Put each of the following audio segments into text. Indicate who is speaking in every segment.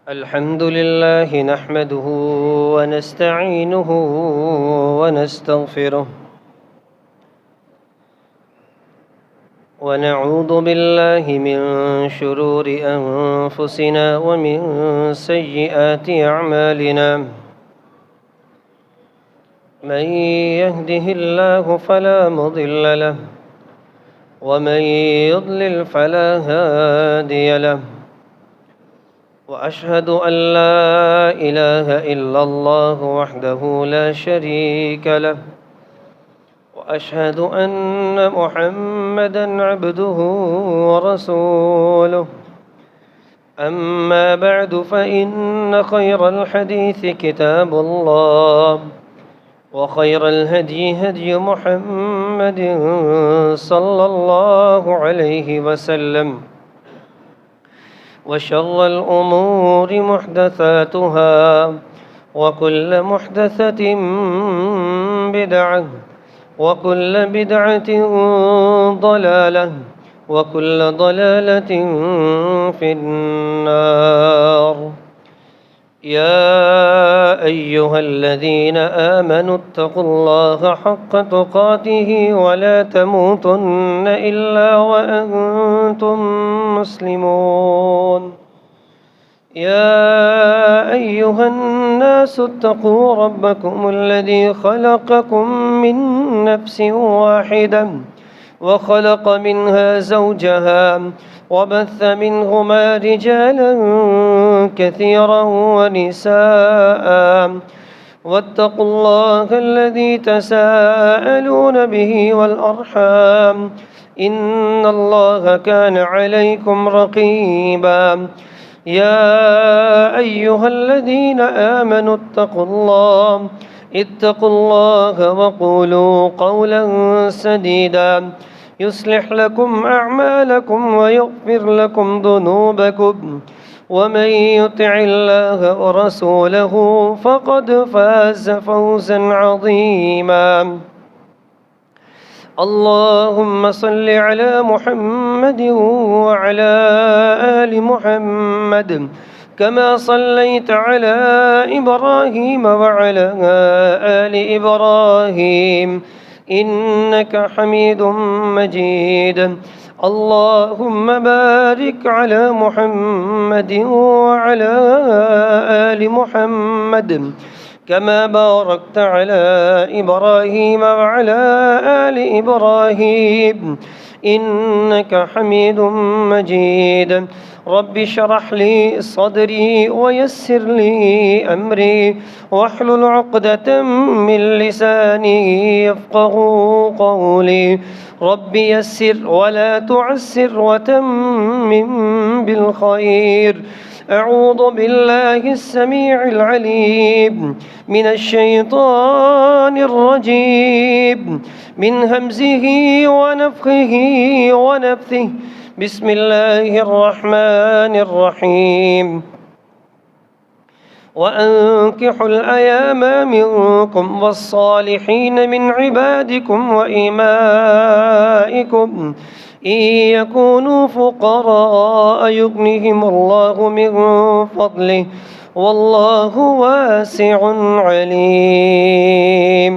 Speaker 1: الحمد لله نحمده ونستعينه ونستغفره ونعوذ بالله من شرور أنفسنا ومن سيئات أعمالنا. من يهده الله فلا مضل له ومن يضلل فلا هادي له، وأشهد أن لا إله إلا الله وحده لا شريك له، وأشهد أن محمدًا عبده ورسوله. أما بعد، فإن خير الحديث كتاب الله، وخير الهدي هدي محمد صلى الله عليه وسلم، وشر الأمور محدثاتها، وكل محدثة بدعة، وكل بدعة ضلالة، وكل ضلالة في النار. يا أيها الذين آمنوا اتقوا الله حق تقاته ولا تموتن إلا وأنتم مسلمون. يا أيها الناس اتقوا ربكم الذي خلقكم من نفس واحدة وخلق منها زوجها وبث منهما رجالا كثيرا ونساء، واتقوا الله الذي تساءلون به والأرحام، إن الله كان عليكم رقيبا. يا أيها الذين آمنوا اتقوا الله وقولوا قولا سديدا يصلح لكم أعمالكم ويغفر لكم ذنوبكم، ومن يطع الله ورسوله فقد فاز فوزا عظيما. اللهم صل على محمد وعلى آل محمد كما صليت على إبراهيم وعلى آل إبراهيم إنك حميد مجيد. اللهم بارك على محمد وعلى آل محمد كما باركت على إبراهيم وعلى آل إبراهيم إنك حميد مجيد. رب اشرح لي صدري ويسر لي أمري واحلل عقدة من لساني يفقه قولي. رب يسر ولا تعسر وتمم بالخير. أعوذ بالله السميع العليم من الشيطان الرجيم، من همزه ونفخه ونفثه. بسم الله الرحمن الرحيم. وأنكحوا الأيام منكم والصالحين من عبادكم وإمائكم إن يكونوا فقراء يغنهم الله من فضله والله واسع عليم.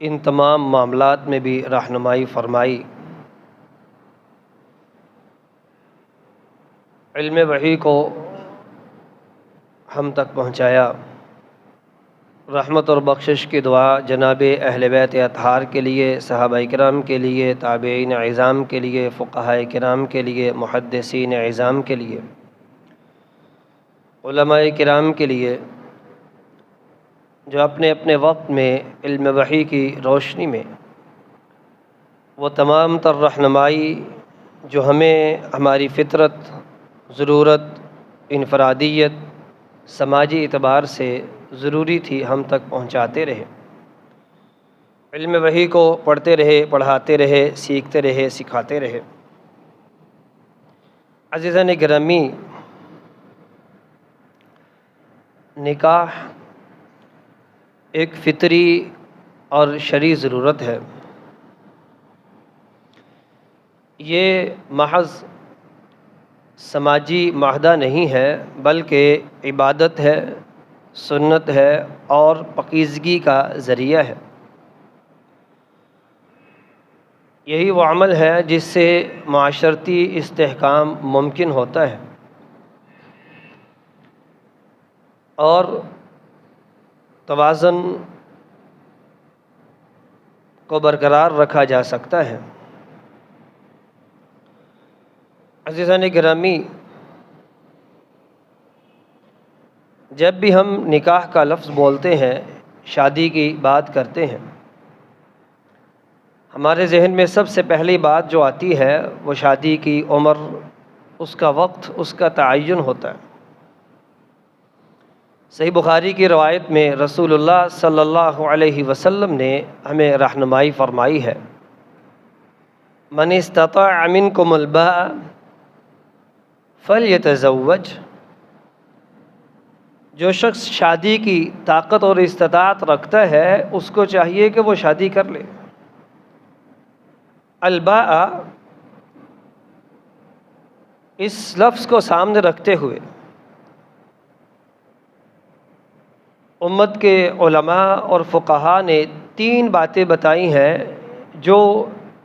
Speaker 1: ان تمام معاملات میں بھی رہنمائی فرمائی، علم وحی کو ہم تک پہنچایا۔ رحمت اور بخشش کی دعا جناب اہل بیت اطہار کے لیے، صحابہ کرام کے لیے، تابعین عظام کے لیے، فقہاء کرام کے لیے، محدثین عظام کے لیے، علماء کرام کے لیے، جو اپنے اپنے وقت میں علم وحی کی روشنی میں وہ تمام تر رہنمائی جو ہمیں ہماری فطرت، ضرورت، انفرادیت، سماجی اعتبار سے ضروری تھی، ہم تک پہنچاتے رہے۔ علم وحی کو پڑھتے رہے، پڑھاتے رہے، سیکھتے رہے، سکھاتے رہے۔ عزیزان گرامی، نکاح ایک فطری اور شرعی ضرورت ہے۔ یہ محض سماجی معاہدہ نہیں ہے، بلکہ عبادت ہے، سنت ہے اور پاکیزگی کا ذریعہ ہے۔ یہی وہ عمل ہے جس سے معاشرتی استحکام ممکن ہوتا ہے اور توازن کو برقرار رکھا جا سکتا ہے۔ عزیزان گرامی، جب بھی ہم نکاح کا لفظ بولتے ہیں، شادی کی بات کرتے ہیں، ہمارے ذہن میں سب سے پہلی بات جو آتی ہے وہ شادی کی عمر، اس کا وقت، اس کا تعین ہوتا ہے۔ صحیح بخاری کی روایت میں رسول اللہ صلی اللہ علیہ وسلم نے ہمیں رہنمائی فرمائی ہے، من استطاع منکم الباء فلیتزوج، جو شخص شادی کی طاقت اور استطاعت رکھتا ہے اس کو چاہیے کہ وہ شادی کر لے۔ الباء، اس لفظ کو سامنے رکھتے ہوئے امت کے علماء اور فقہاء نے 3 باتیں بتائی ہیں جو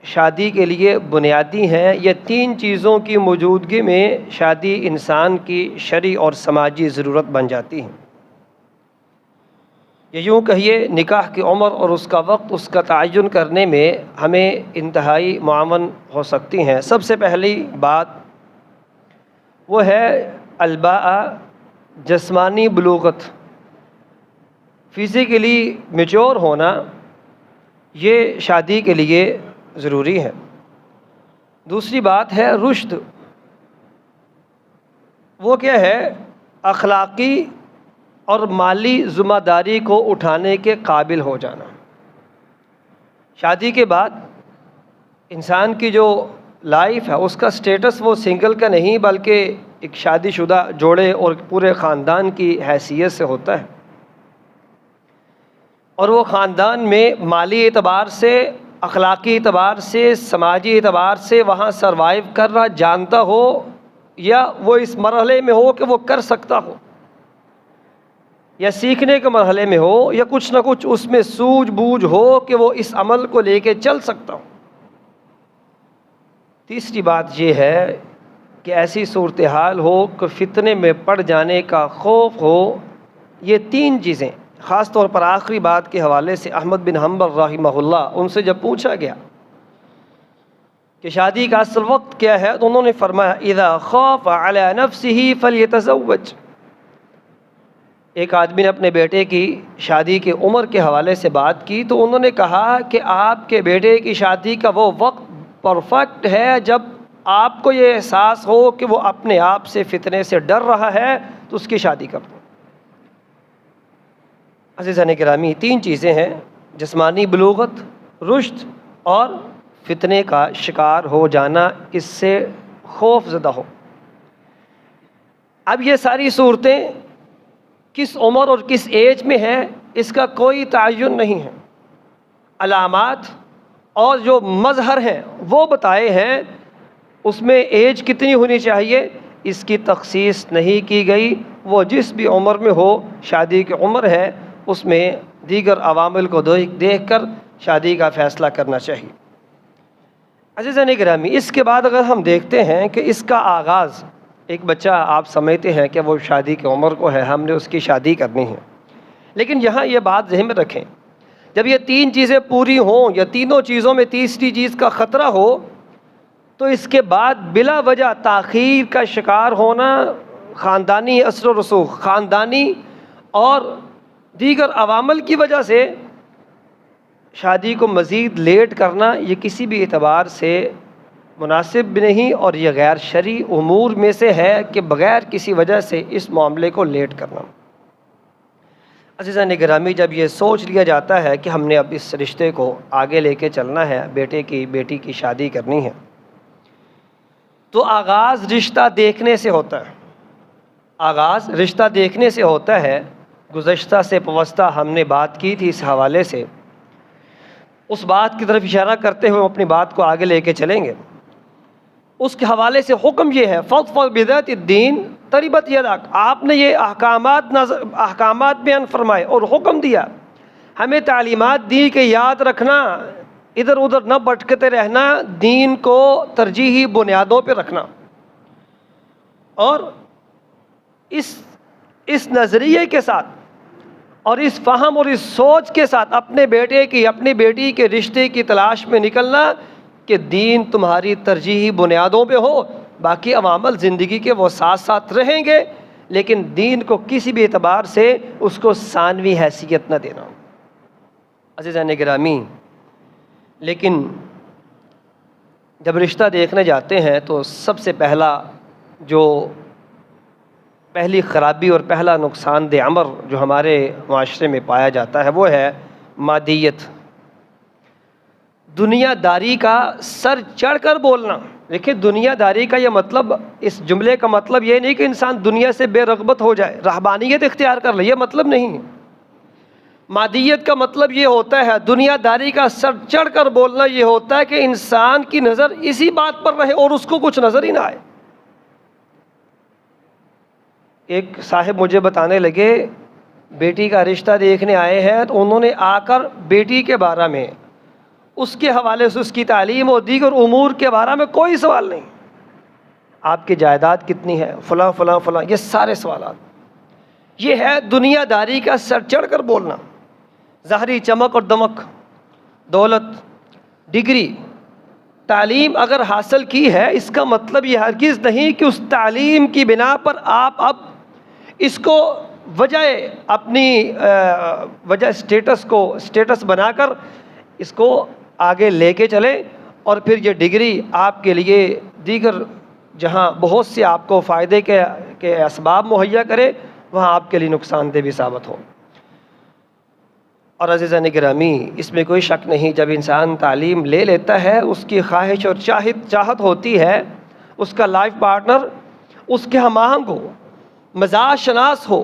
Speaker 1: شادی کے لیے بنیادی ہیں۔ یہ 3 چیزوں کی موجودگی میں شادی انسان کی شرعی اور سماجی ضرورت بن جاتی ہے۔ یہ یوں کہیے، نکاح کی عمر اور اس کا وقت، اس کا تعین کرنے میں ہمیں انتہائی معاون ہو سکتی ہیں۔ سب سے پہلی بات وہ ہے الباء، جسمانی بلوغت، فزیکلی میچور ہونا، یہ شادی کے لیے ضروری ہے۔ دوسری بات ہے رشد، وہ کیا ہے؟ اخلاقی اور مالی ذمہ داری کو اٹھانے کے قابل ہو جانا۔ شادی کے بعد انسان کی جو لائف ہے اس کا سٹیٹس وہ سنگل کا نہیں بلکہ ایک شادی شدہ جوڑے اور پورے خاندان کی حیثیت سے ہوتا ہے، اور وہ خاندان میں مالی اعتبار سے، اخلاقی اعتبار سے، سماجی اعتبار سے وہاں سروائیو کرنا جانتا ہو یا وہ اس مرحلے میں ہو کہ وہ کر سکتا ہو، یا سیکھنے کے مرحلے میں ہو، یا کچھ نہ کچھ اس میں سوجھ بوجھ ہو کہ وہ اس عمل کو لے کے چل سکتا ہو۔ تیسری بات یہ ہے کہ ایسی صورتحال ہو کہ فتنے میں پڑ جانے کا خوف ہو۔ یہ 3 چیزیں، خاص طور پر آخری بات کے حوالے سے احمد بن حنبل رحمہ اللہ، ان سے جب پوچھا گیا کہ شادی کا اصل وقت کیا ہے تو انہوں نے فرمایا اذا خاف علی نفسہ فلیتزوج۔ ایک آدمی نے اپنے بیٹے کی شادی کی عمر کے حوالے سے بات کی تو انہوں نے کہا کہ آپ کے بیٹے کی شادی کا وہ وقت پرفیکٹ ہے جب آپ کو یہ احساس ہو کہ وہ اپنے آپ سے فتنے سے ڈر رہا ہے تو اس کی شادی کر دو۔ عزیزان گرامی، 3 چیزیں ہیں، جسمانی بلوغت، رشد اور فتنے کا شکار ہو جانا، اس سے خوف زدہ ہو۔ اب یہ ساری صورتیں کس عمر اور کس ایج میں ہیں اس کا کوئی تعین نہیں ہے۔ علامات اور جو مظہر ہیں وہ بتائے ہیں، اس میں ایج کتنی ہونی چاہیے اس کی تخصیص نہیں کی گئی۔ وہ جس بھی عمر میں ہو، شادی کی عمر ہے، اس میں دیگر عوامل کو دیکھ کر شادی کا فیصلہ کرنا چاہیے۔ عزیزان گرامی، اس کے بعد اگر ہم دیکھتے ہیں کہ اس کا آغاز، ایک بچہ آپ سمجھتے ہیں کہ وہ شادی کی عمر کو ہے، ہم نے اس کی شادی کرنی ہے، لیکن یہاں یہ بات ذہن میں رکھیں، جب یہ تین چیزیں پوری ہوں یا تینوں چیزوں میں تیسری چیز کا خطرہ ہو تو اس کے بعد بلا وجہ تاخیر کا شکار ہونا، خاندانی اثر و رسوخ، خاندانی اور دیگر عوامل کی وجہ سے شادی کو مزید لیٹ کرنا، یہ کسی بھی اعتبار سے مناسب بھی نہیں، اور یہ غیر شرعی امور میں سے ہے کہ بغیر کسی وجہ سے اس معاملے کو لیٹ کرنا۔ عزیزان گرامی، جب یہ سوچ لیا جاتا ہے کہ ہم نے اب اس رشتے کو آگے لے کے چلنا ہے، بیٹی کی شادی کرنی ہے، تو آغاز رشتہ دیکھنے سے ہوتا ہے۔ آغاز رشتہ دیکھنے سے ہوتا ہے۔ گزشتہ سے پوستہ ہم نے بات کی تھی اس حوالے سے، اس بات کی طرف اشارہ کرتے ہوئے اپنی بات کو آگے لے کے چلیں گے۔ اس کے حوالے سے حکم یہ ہے، فَاظْفَرْ بِذَاتِ الدِّينِ تَرِبَتْ يَدَاكَ، آپ نے یہ احکامات بیان فرمائے اور حکم دیا، ہمیں تعلیمات دی کہ یاد رکھنا، ادھر ادھر نہ بھٹکتے رہنا، دین کو ترجیحی بنیادوں پہ رکھنا، اور اس نظریے کے ساتھ اور اس فہم اور اس سوچ کے ساتھ اپنے بیٹی کے رشتے کی تلاش میں نکلنا کہ دین تمہاری ترجیحی بنیادوں پہ ہو، باقی عوامل زندگی کے وہ ساتھ ساتھ رہیں گے، لیکن دین کو کسی بھی اعتبار سے اس کو ثانوی حیثیت نہ دینا۔ عزیزان گرامی، لیکن جب رشتہ دیکھنے جاتے ہیں تو سب سے پہلی خرابی اور پہلا نقصان دہ امر جو ہمارے معاشرے میں پایا جاتا ہے وہ ہے مادیت، دنیا داری کا سر چڑھ کر بولنا۔ دیکھیں، دنیا داری کا یہ مطلب، اس جملے کا مطلب یہ نہیں کہ انسان دنیا سے بے رغبت ہو جائے، رہبانیت اختیار کر لے، یہ مطلب نہیں۔ مادیت کا مطلب یہ ہوتا ہے، دنیا داری کا سر چڑھ کر بولنا یہ ہوتا ہے کہ انسان کی نظر اسی بات پر رہے اور اس کو کچھ نظر ہی نہ آئے۔ ایک صاحب مجھے بتانے لگے، بیٹی کا رشتہ دیکھنے آئے ہیں تو انہوں نے آ کر بیٹی کے بارے میں، اس کے حوالے سے اس کی تعلیم اور دیگر امور کے بارے میں کوئی سوال نہیں، آپ کی جائیداد کتنی ہے، فلاں فلاں فلاں، یہ سارے سوالات۔ یہ ہے دنیا داری کا سر چڑھ کر بولنا، ظاہری چمک اور دمک، دولت، ڈگری، تعلیم اگر حاصل کی ہے، اس کا مطلب یہ ہرگز نہیں کہ اس تعلیم کی بنا پر آپ اب اس کو وجہ اسٹیٹس بنا کر اس کو آگے لے کے چلیں، اور پھر یہ ڈگری آپ کے لیے دیگر جہاں بہت سے آپ کو فائدے کے اسباب مہیا کرے، وہاں آپ کے لیے نقصان دہ بھی ثابت ہو۔ اور عزیزان گرامی، اس میں کوئی شک نہیں، جب انسان تعلیم لے لیتا ہے، اس کی خواہش اور چاہت ہوتی ہے اس کا لائف پارٹنر اس کے ہم آہنگ ہو، مزاج شناس ہو۔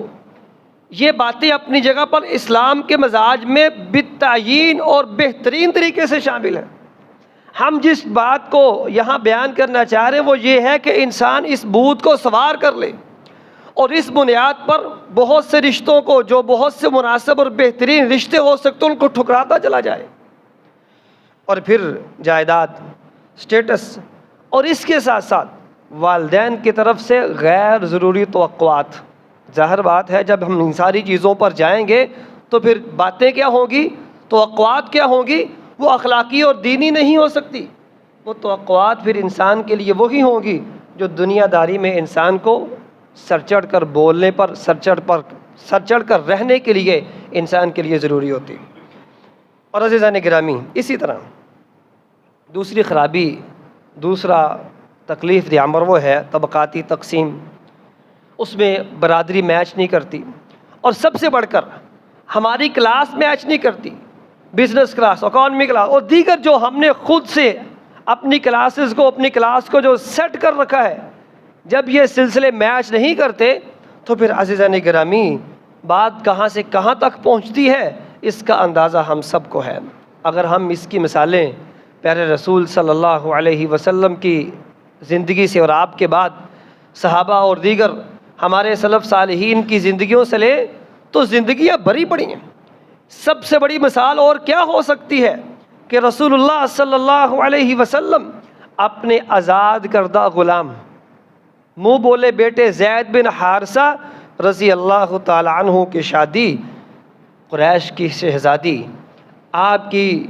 Speaker 1: یہ باتیں اپنی جگہ پر اسلام کے مزاج میں بالتعیین اور بہترین طریقے سے شامل ہیں۔ ہم جس بات کو یہاں بیان کرنا چاہ رہے ہیں وہ یہ ہے کہ انسان اس بوت کو سوار کر لے اور اس بنیاد پر بہت سے رشتوں کو، جو بہت سے مناسب اور بہترین رشتے ہو سکتے ہیں، ان کو ٹھکراتا چلا جائے، اور پھر جائیداد، سٹیٹس، اور اس کے ساتھ ساتھ والدین کی طرف سے غیر ضروری توقعات۔ ظاہر بات ہے، جب ہم ان ساری چیزوں پر جائیں گے تو پھر باتیں کیا ہوں گی، توقعات کیا ہوں گی، وہ اخلاقی اور دینی نہیں ہو سکتی۔ وہ توقعات پھر انسان کے لیے وہی ہوں گی جو دنیا داری میں انسان کو سر چڑھ کر بولنے پر، سر چڑھ کر رہنے کے لیے انسان کے لیے ضروری ہوتی۔ اور عزیزان گرامی، اسی طرح دوسری خرابی، دوسرا تکلیف دہ امر وہ ہے طبقاتی تقسیم۔ اس میں برادری میچ نہیں کرتی، اور سب سے بڑھ کر ہماری کلاس میچ نہیں کرتی، بزنس کلاس، اکانومی کلاس اور دیگر جو ہم نے خود سے اپنی کلاس کو جو سیٹ کر رکھا ہے، جب یہ سلسلے میچ نہیں کرتے تو پھر عزیزان گرامی بات کہاں سے کہاں تک پہنچتی ہے اس کا اندازہ ہم سب کو ہے۔ اگر ہم اس کی مثالیں پیارے رسول صلی اللہ علیہ وسلم کی زندگی سے اور آپ کے بعد صحابہ اور دیگر ہمارے سلف صالحین کی زندگیوں سے لیں تو زندگیاں بھری پڑی ہیں۔ سب سے بڑی مثال اور کیا ہو سکتی ہے کہ رسول اللہ صلی اللہ علیہ وسلم اپنے آزاد کردہ غلام منہ بولے بیٹے زید بن حارثہ رضی اللہ تعالی عنہ کی شادی قریش کی شہزادی آپ کی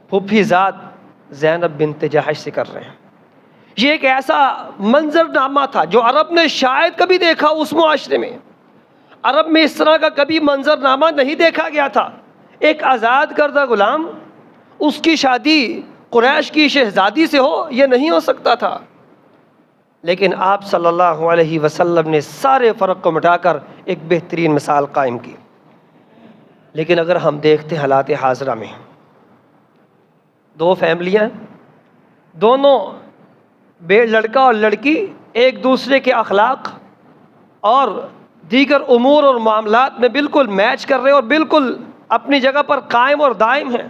Speaker 1: پھوپھی ذات زینب بنت جحش سے کر رہے ہیں۔ یہ ایک ایسا منظر نامہ تھا جو عرب نے شاید کبھی دیکھا، اس معاشرے میں عرب میں اس طرح کا کبھی منظر نامہ نہیں دیکھا گیا تھا۔ ایک آزاد کردہ غلام، اس کی شادی قریش کی شہزادی سے ہو، یہ نہیں ہو سکتا تھا، لیکن آپ صلی اللہ علیہ وسلم نے سارے فرق کو مٹا کر ایک بہترین مثال قائم کی۔ لیکن اگر ہم دیکھتے ہیں حالات حاضرہ میں، دو فیملیاں، دونوں لڑکا اور لڑکی ایک دوسرے کے اخلاق اور دیگر امور اور معاملات میں بالکل میچ کر رہے اور بالکل اپنی جگہ پر قائم اور دائم ہیں۔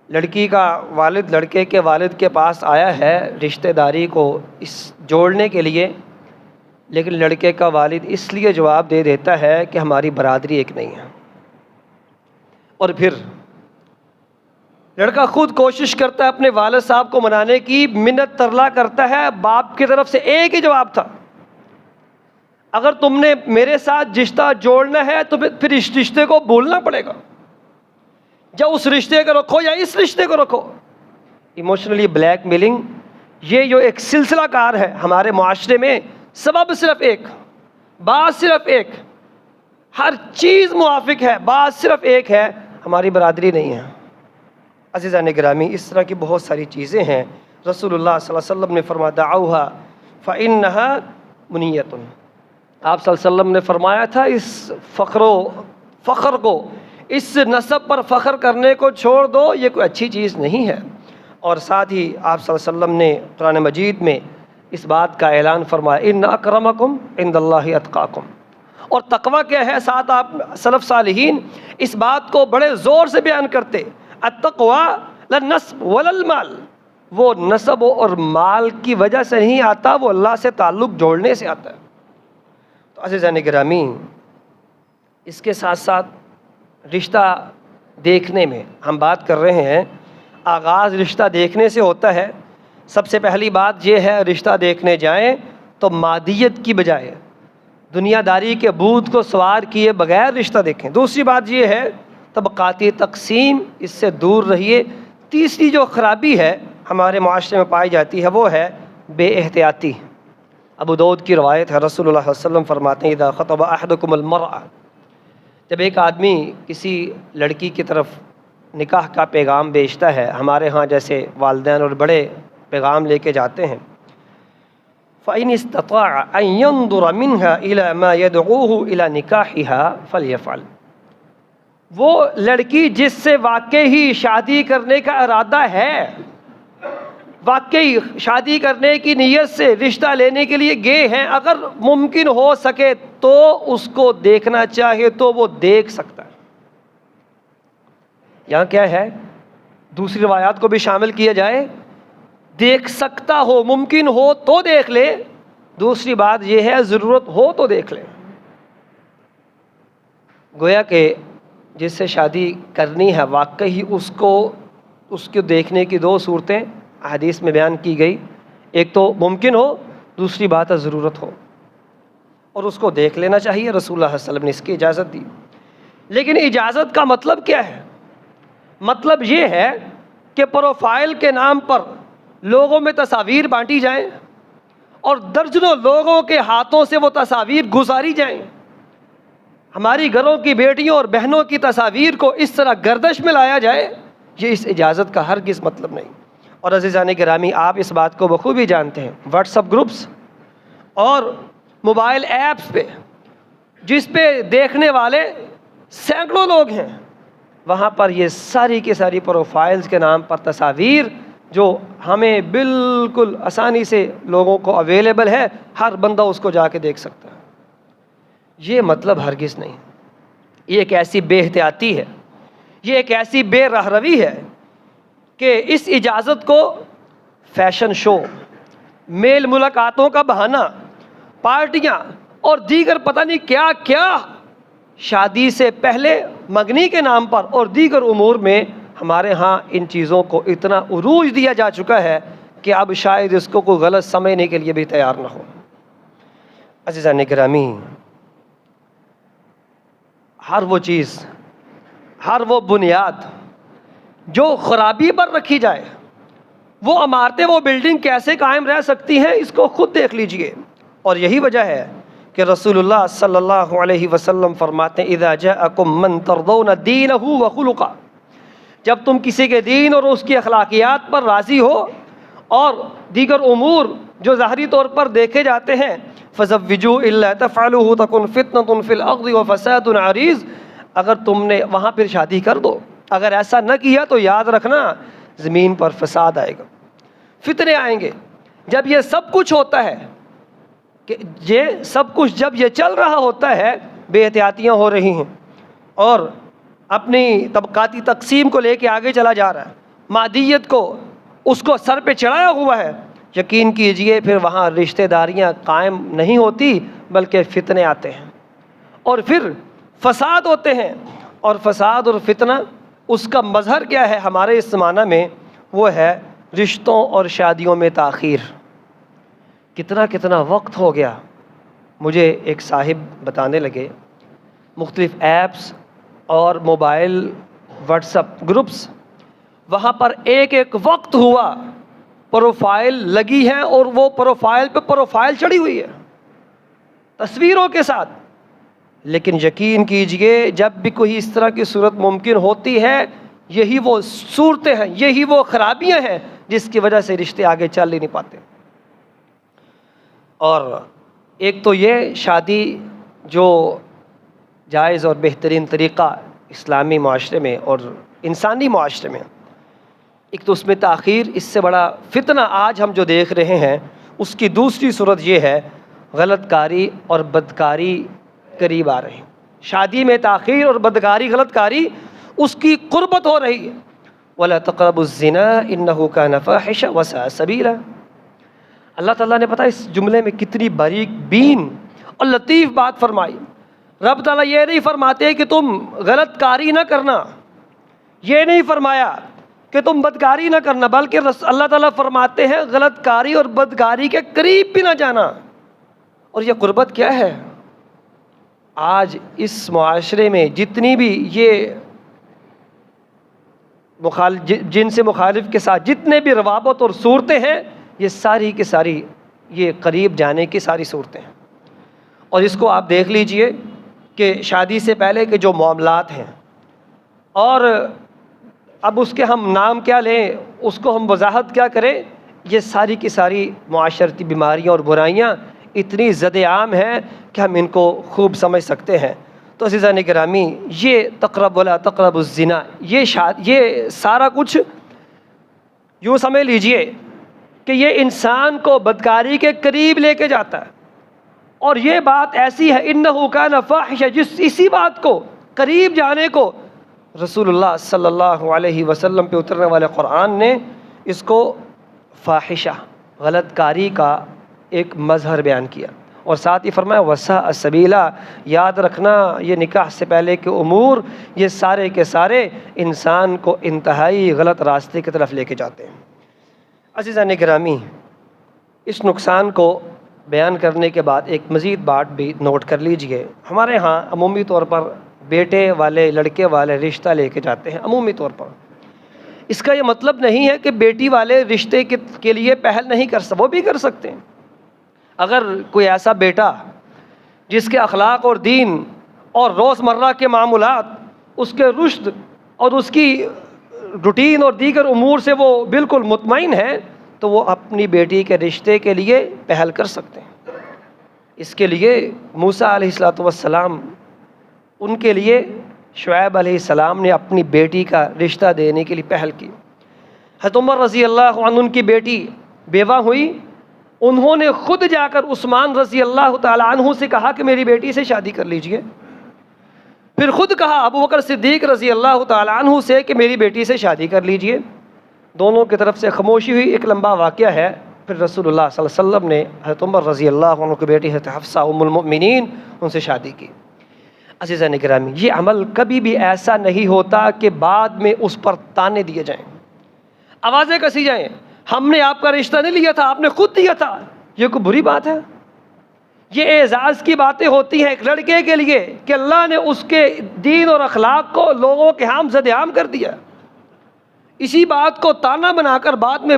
Speaker 1: لڑکی کا والد لڑکے کے والد کے پاس آیا ہے رشتہ داری کو اس جوڑنے کے لیے، لیکن لڑکے کا والد اس لیے جواب دے دیتا ہے کہ ہماری برادری ایک نہیں ہے، اور پھر لڑکا خود کوشش کرتا ہے اپنے والد صاحب کو منانے کی، منت ترلا کرتا ہے، باپ کی طرف سے ایک ہی جواب تھا، اگر تم نے میرے ساتھ رشتہ جوڑنا ہے تو پھر اس رشتے کو بھولنا پڑے گا، یا اس رشتے کو رکھو یا اس رشتے کو رکھو۔ ایموشنلی بلیک میلنگ، یہ جو ایک سلسلہ کار ہے ہمارے معاشرے میں، سبب صرف ایک، بات صرف ایک، ہر چیز موافق ہے، بات صرف ایک ہے، ہماری برادری نہیں ہے۔ عزیزان گرامی، اس طرح کی بہت ساری چیزیں ہیں۔ رسول اللہ صلی اللہ علیہ وسلم نے فرمایا دعوها فإنها منیۃ، آپ صلی اللہ علیہ وسلم نے فرمایا تھا اس فخر کو، اس نسب پر فخر کرنے کو چھوڑ دو، یہ کوئی اچھی چیز نہیں ہے۔ اور ساتھ ہی آپ صلی اللہ علیہ وسلم نے قرآن مجید میں اس بات کا اعلان فرمایا ان اکرمکم عند اللہ اتقاکم، اور تقوی کیا ہے، ساتھ آپ سلف صالحین اس بات کو بڑے زور سے بیان کرتے، التقوی لا النسب ولا المال، وہ نسب اور مال کی وجہ سے نہیں آتا، وہ اللہ سے تعلق جوڑنے سے آتا ہے۔ تو عزیزان گرامی، اس کے ساتھ ساتھ رشتہ دیکھنے میں ہم بات کر رہے ہیں، آغاز رشتہ دیکھنے سے ہوتا ہے۔ سب سے پہلی بات یہ ہے، رشتہ دیکھنے جائیں تو مادیت کی بجائے دنیا داری کے بھوت کو سوار کیے بغیر رشتہ دیکھیں۔ دوسری بات یہ ہے، طبقاتی تقسیم، اس سے دور رہیے۔ تیسری جو خرابی ہے ہمارے معاشرے میں پائی جاتی ہے وہ ہے بے احتیاطی۔ ابو داؤد کی روایت ہے، رسول اللہ صلی اللہ علیہ وسلم فرماتے ہیں اذا خطب احدکم المرأة، جب ایک آدمی کسی لڑکی کی طرف نکاح کا پیغام بیچتا ہے، ہمارے ہاں جیسے والدین اور بڑے پیغام لے کے جاتے ہیں، فَإِنِ اسْتَطَاعَ أَن يَنظُرَ مِنْهَا إِلَى مَا يَدْعُوهُ إِلَى نِكَاحِهَا فَلْيَفْعَلْ، وہ لڑکی جس سے واقعی شادی کرنے کا ارادہ ہے، واقعی شادی کرنے کی نیت سے رشتہ لینے کے لیے گئے ہیں، اگر ممکن ہو سکے تو اس کو دیکھنا چاہے تو وہ دیکھ سکتا ہے۔ یہاں کیا ہے، دوسری روایات کو بھی شامل کیا جائے، دیکھ سکتا ہو، ممکن ہو تو دیکھ لے، دوسری بات یہ ہے ضرورت ہو تو دیکھ لے۔ گویا کہ جس سے شادی کرنی ہے واقعی اس کو دیکھنے کی دو صورتیں حدیث میں بیان کی گئی، ایک تو ممکن ہو، دوسری بات ہے ضرورت ہو، اور اس کو دیکھ لینا چاہیے۔ رسول اللہ صلی اللہ علیہ وسلم نے اس کی اجازت دی، لیکن اجازت کا مطلب کیا ہے؟ مطلب یہ ہے کہ پروفائل کے نام پر لوگوں میں تصاویر بانٹی جائیں اور درجنوں لوگوں کے ہاتھوں سے وہ تصاویر گزاری جائیں، ہماری گھروں کی بیٹیوں اور بہنوں کی تصاویر کو اس طرح گردش میں لایا جائے، یہ اس اجازت کا ہرگز مطلب نہیں۔ اور عزیزان گرامی، آپ اس بات کو بخوبی جانتے ہیں، واٹس ایپ گروپس اور موبائل ایپس پہ جس پہ دیکھنے والے سینکڑوں لوگ ہیں، وہاں پر یہ ساری کی ساری پروفائلز کے نام پر تصاویر جو ہمیں بالکل آسانی سے لوگوں کو اویلیبل ہے، ہر بندہ اس کو جا کے دیکھ سکتا ہے۔ یہ مطلب ہرگز نہیں، یہ ایک ایسی بے احتیاطی ہے، یہ ایک ایسی بے رہروی ہے کہ اس اجازت کو فیشن شو، میل ملاقاتوں کا بہانہ، پارٹیاں اور دیگر پتہ نہیں کیا کیا شادی سے پہلے منگنی کے نام پر اور دیگر امور میں ہمارے ہاں ان چیزوں کو اتنا عروج دیا جا چکا ہے کہ اب شاید اس کو کوئی غلط سمجھنے کے لیے بھی تیار نہ ہو۔ عزیزان گرامی، ہر وہ چیز، ہر وہ بنیاد جو خرابی پر رکھی جائے، وہ عمارتیں، وہ بلڈنگ کیسے قائم رہ سکتی ہیں، اس کو خود دیکھ لیجئے۔ اور یہی وجہ ہے کہ رسول اللہ صلی اللہ علیہ وسلم فرماتے ہیں اذا جاءکم من ترضون دینہ وخلقہ، جب تم کسی کے دین اور اس کی اخلاقیات پر راضی ہو اور دیگر امور جو ظاہری طور پر دیکھے جاتے ہیں، فزوجوا الا تفعلوه تكن فتنة في الارض وفساد عریض، اگر تم نے وہاں پھر شادی کر دو، اگر ایسا نہ کیا تو یاد رکھنا زمین پر فساد آئے گا، فتنے آئیں گے۔ جب یہ سب کچھ ہوتا ہے، کہ یہ سب کچھ جب یہ چل رہا ہوتا ہے، بے احتیاطیاں ہو رہی ہیں اور اپنی طبقاتی تقسیم کو لے کے آگے چلا جا رہا ہے، مادیت کو اس کو سر پہ چڑھایا ہوا ہے، یقین کیجئے پھر وہاں رشتہ داریاں قائم نہیں ہوتی بلکہ فتنے آتے ہیں اور پھر فساد ہوتے ہیں۔ اور فساد اور فتنہ اس کا مظہر کیا ہے ہمارے اس زمانہ میں؟ وہ ہے رشتوں اور شادیوں میں تاخیر۔ کتنا وقت ہو گیا، مجھے ایک صاحب بتانے لگے مختلف ایپس اور موبائل واٹس اپ گروپس، وہاں پر ایک وقت ہوا پروفائل لگی ہے اور وہ پروفائل پہ پروفائل چڑھی ہوئی ہے تصویروں کے ساتھ، لیکن یقین کیجئے جب بھی کوئی اس طرح کی صورت ممکن ہوتی ہے، یہی وہ صورتیں ہیں، یہی وہ خرابیاں ہیں جس کی وجہ سے رشتے آگے چل ہی نہیں پاتے۔ اور ایک تو یہ شادی جو جائز اور بہترین طریقہ اسلامی معاشرے میں اور انسانی معاشرے میں، ایک تو اس میں تاخیر، اس سے بڑا فتنہ آج ہم جو دیکھ رہے ہیں اس کی دوسری صورت یہ ہے غلط کاری اور بدکاری قریب آ رہی ہے۔ شادی میں تاخیر اور بدکاری، غلط کاری، اس کی قربت ہو رہی ہے۔ وَلَا تَقْرَبُوا الزِّنَا إِنَّهُ كَانَ فَاحِشًا وَسَاءَ سَبِيلًا۔ اللہ تعالیٰ نے پتہ اس جملے میں کتنی باریک بین اور لطیف بات فرمائی۔ رب تعالیٰ یہ نہیں فرماتے کہ تم غلط کاری نہ کرنا، یہ نہیں فرمایا کہ تم بدکاری نہ کرنا، بلکہ اللہ تعالیٰ فرماتے ہیں غلط کاری اور بدکاری کے قریب بھی نہ جانا۔ اور یہ قربت کیا ہے؟ آج اس معاشرے میں جتنی بھی یہ جن سے مخالف کے ساتھ جتنے بھی روابط اور صورتیں ہیں، یہ ساری کی ساری یہ قریب جانے کی ساری صورتیں ہیں۔ اور اس کو آپ دیکھ لیجئے کہ شادی سے پہلے کے جو معاملات ہیں، اور اب اس کے ہم نام کیا لیں، اس کو ہم وضاحت کیا کریں، یہ ساری کی ساری معاشرتی بیماریاں اور برائیاں اتنی زد عام ہیں کہ ہم ان کو خوب سمجھ سکتے ہیں۔ تو عزیزان گرامی، یہ تقرب ولا تقرب الزنا، یہ سارا کچھ یوں سمجھ لیجئے کہ یہ انسان کو بدکاری کے قریب لے کے جاتا ہے۔ اور یہ بات ایسی ہے انہ کان فاحشہ، اسی بات کو قریب جانے کو رسول اللہ صلی اللہ علیہ وسلم پہ اترنے والے قرآن نے اس کو فاحشہ، غلط کاری کا ایک مظہر بیان کیا، اور ساتھ ہی فرمایا وساء سبیلا، یاد رکھنا یہ نکاح سے پہلے کے امور یہ سارے کے سارے انسان کو انتہائی غلط راستے کی طرف لے کے جاتے ہیں۔ عزیزان گرامی، اس نقصان کو بیان کرنے کے بعد ایک مزید بات بھی نوٹ کر لیجئے۔ ہمارے ہاں عمومی طور پر بیٹے والے لڑکے والے رشتہ لے کے جاتے ہیں عمومی طور پر۔ اس کا یہ مطلب نہیں ہے کہ بیٹی والے رشتے کے لیے پہل نہیں کر سکتے، وہ بھی کر سکتے ہیں۔ اگر کوئی ایسا بیٹا جس کے اخلاق اور دین اور روزمرہ کے معاملات، اس کے رشد اور اس کی روٹین اور دیگر امور سے وہ بالکل مطمئن ہے، تو وہ اپنی بیٹی کے رشتے کے لیے پہل کر سکتے ہیں۔ اس کے لیے موسیٰ علیہ السلام، ان کے لیے شعیب علیہ السلام نے اپنی بیٹی کا رشتہ دینے کے لیے پہل کی۔ حضرت عمر رضی اللہ عنہ ان کی بیٹی بیوہ ہوئی، انہوں نے خود جا کر عثمان رضی اللہ تعالی عنہ سے کہا کہ میری بیٹی سے شادی کر لیجئے۔ پھر خود کہا ابو بکر صدیق رضی اللہ تعالی عنہ سے کہ میری بیٹی سے شادی کر لیجئے۔ دونوں کی طرف سے خاموشی ہوئی، ایک لمبا واقعہ ہے۔ پھر رسول اللہ صلی اللہ علیہ وسلم نے حضرت عمر رضی اللہ عنہ کی بیٹی حضرت حفصہ ام المؤمنین ان سے شادی کی۔ عزیزان اکرامی، یہ عمل کبھی بھی ایسا نہیں ہوتا کہ بعد میں اس پر تانے دیے جائیں، آوازیں کسی جائیں، ہم نے آپ کا رشتہ نہیں لیا تھا، آپ نے خود دیا تھا۔ یہ کوئی بری بات ہے؟ یہ اعزاز کی باتیں ہوتی ہیں ایک لڑکے کے لیے کہ اللہ نے اس کے دین اور اخلاق کو لوگوں کے ہم زد عام کر دیا۔ اسی بات کو تانا بنا کر بعد میں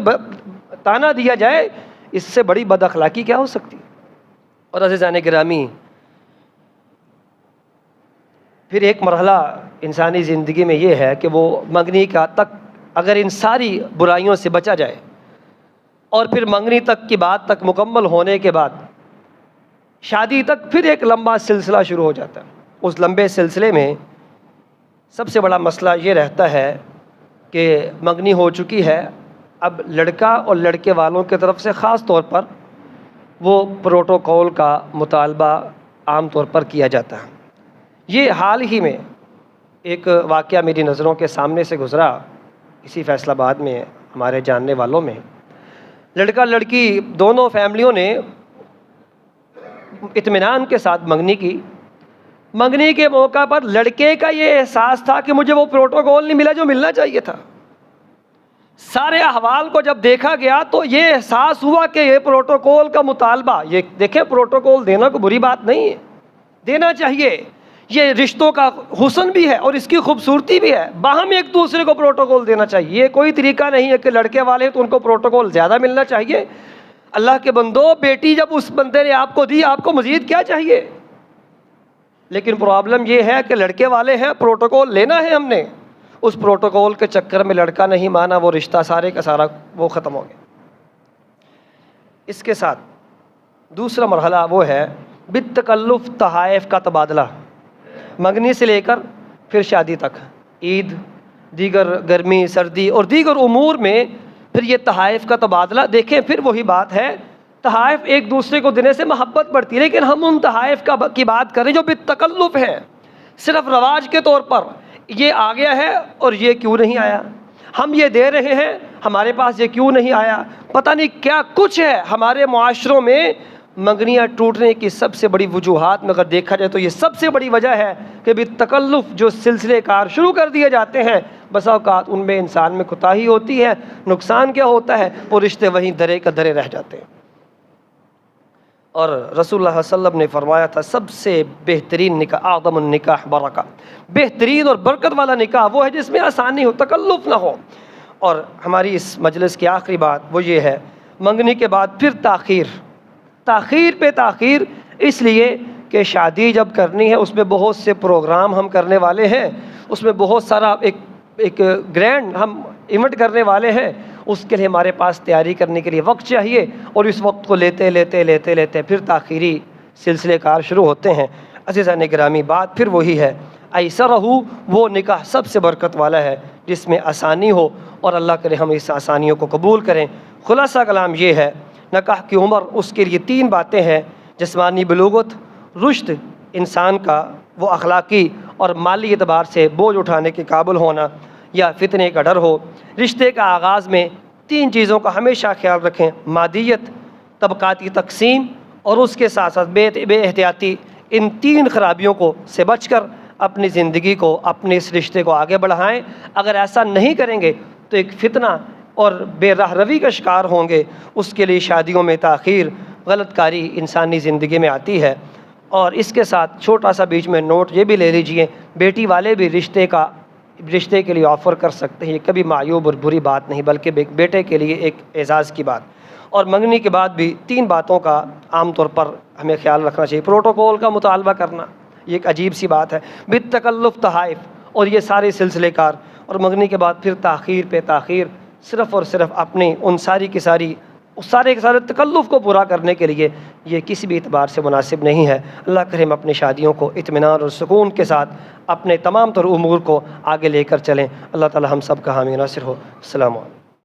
Speaker 1: تانا دیا جائے، اس سے بڑی بد اخلاقی کیا ہو سکتی؟ اور عزیزان گرامی، پھر ایک مرحلہ انسانی زندگی میں یہ ہے کہ وہ منگنی کا تک اگر ان ساری برائیوں سے بچا جائے اور پھر منگنی تک کی بات تک مکمل ہونے کے بعد شادی تک پھر ایک لمبا سلسلہ شروع ہو جاتا ہے۔ اس لمبے سلسلے میں سب سے بڑا مسئلہ یہ رہتا ہے کہ منگنی ہو چکی ہے، اب لڑکا اور لڑکے والوں کی طرف سے خاص طور پر وہ پروٹوکول کا مطالبہ عام طور پر کیا جاتا ہے۔ یہ حال ہی میں ایک واقعہ میری نظروں کے سامنے سے گزرا، اسی فیصل آباد میں ہمارے جاننے والوں میں لڑکا لڑکی دونوں فیملیوں نے اطمینان کے ساتھ منگنی کی۔ منگنی کے موقع پر لڑکے کا یہ احساس تھا کہ مجھے وہ پروٹوکول نہیں ملا جو ملنا چاہیے تھا۔ سارے احوال کو جب دیکھا گیا تو یہ احساس ہوا کہ یہ پروٹوکول کا مطالبہ، یہ دیکھیں پروٹوکول دینا کوئی بری بات نہیں ہے، دینا چاہیے، یہ رشتوں کا حسن بھی ہے اور اس کی خوبصورتی بھی ہے، باہم ایک دوسرے کو پروٹوکول دینا چاہیے۔ یہ کوئی طریقہ نہیں ہے کہ لڑکے والے ہیں تو ان کو پروٹوکول زیادہ ملنا چاہیے۔ اللہ کے بندو، بیٹی جب اس بندے نے آپ کو دی، آپ کو مزید کیا چاہیے؟ لیکن پرابلم یہ ہے کہ لڑکے والے ہیں، پروٹوکول لینا ہے ہم نے، اس پروٹوکول کے چکر میں لڑکا نہیں مانا، وہ رشتہ سارے کا سارا وہ ختم ہو گیا۔ اس کے ساتھ دوسرا مرحلہ وہ ہے بالتکلف تحائف کا تبادلہ، منگنی سے لے کر پھر شادی تک، عید، دیگر گرمی سردی اور دیگر امور میں پھر یہ تحائف کا تبادلہ۔ دیکھیں پھر وہی بات ہے، تحائف ایک دوسرے کو دینے سے محبت بڑھتی ہے، لیکن ہم ان تحائف کی بات کریں جو بالتکلف ہے، صرف رواج کے طور پر یہ آ گیا ہے اور یہ کیوں نہیں آیا، ہم یہ دے رہے ہیں ہمارے پاس یہ کیوں نہیں آیا، پتہ نہیں کیا کچھ ہے ہمارے معاشروں میں۔ منگنیاں ٹوٹنے کی سب سے بڑی وجوہات میں اگر دیکھا جائے تو یہ سب سے بڑی وجہ ہے کہ بالتکلف جو سلسلے کار شروع کر دیے جاتے ہیں، بسا اوقات ان میں انسان میں کوتاہی ہوتی ہے، نقصان کیا ہوتا ہے، وہ رشتے وہیں درے کا درے رہ جاتے ہیں۔ اور رسول اللہ صلی اللہ علیہ وسلم نے فرمایا تھا سب سے بہترین نکاح، اعظم النکاح برکہ، بہترین اور برکت والا نکاح وہ ہے جس میں آسانی ہو، تکلف نہ ہو۔ اور ہماری اس مجلس کی آخری بات وہ یہ ہے، منگنی کے بعد پھر تاخیر پہ تاخیر، اس لیے کہ شادی جب کرنی ہے اس میں بہت سے پروگرام ہم کرنے والے ہیں، اس میں بہت سارا ایک گرینڈ ہم ایونٹ کرنے والے ہیں، اس کے لیے ہمارے پاس تیاری کرنے کے لیے وقت چاہیے، اور اس وقت کو لیتے لیتے پھر تاخیری سلسلے کار شروع ہوتے ہیں۔ عزیزان گرامی، بات پھر وہی ہے، ایسرہ وہ نکاح سب سے برکت والا ہے جس میں آسانی ہو، اور اللہ کرے ہم اس آسانیوں کو قبول کریں۔ خلاصہ کلام یہ ہے، نکاح کی عمر اس کے لیے 3 باتیں ہیں، جسمانی بلوغت، رشد، انسان کا وہ اخلاقی اور مالی اعتبار سے بوجھ اٹھانے کے قابل ہونا یا فتنے کا ڈر ہو۔ رشتے کا آغاز میں 3 چیزوں کا ہمیشہ خیال رکھیں، مادیت، طبقاتی تقسیم اور اس کے ساتھ ساتھ بے احتیاطی۔ ان 3 خرابیوں کو سے بچ کر اپنی زندگی کو، اپنے اس رشتے کو آگے بڑھائیں۔ اگر ایسا نہیں کریں گے تو ایک فتنہ اور بے راہ روی کا شکار ہوں گے۔ اس کے لیے شادیوں میں تاخیر، غلط کاری انسانی زندگی میں آتی ہے۔ اور اس کے ساتھ چھوٹا سا بیچ میں نوٹ یہ بھی لے لیجئے، بیٹی والے بھی رشتے کے لیے آفر کر سکتے ہیں، یہ کبھی معیوب اور بری بات نہیں، بلکہ بیٹے کے لیے ایک اعزاز کی بات۔ اور منگنی کے بعد بھی 3 باتوں کا عام طور پر ہمیں خیال رکھنا چاہیے۔ پروٹوکول کا مطالبہ کرنا، یہ ایک عجیب سی بات ہے، بالتکلف تحائف اور یہ سارے سلسلے کار، اور منگنی کے بعد پھر تاخیر پہ تاخیر، صرف اور صرف اپنے ان سارے کے سارے تکلف کو پورا کرنے کے لیے یہ کسی بھی اعتبار سے مناسب نہیں ہے۔ اللہ کریم اپنی شادیوں کو اطمینان اور سکون کے ساتھ اپنے تمام تر امور کو آگے لے کر چلیں۔ اللہ تعالی ہم سب کا حامی ناصر ہو۔ السلام علیکم۔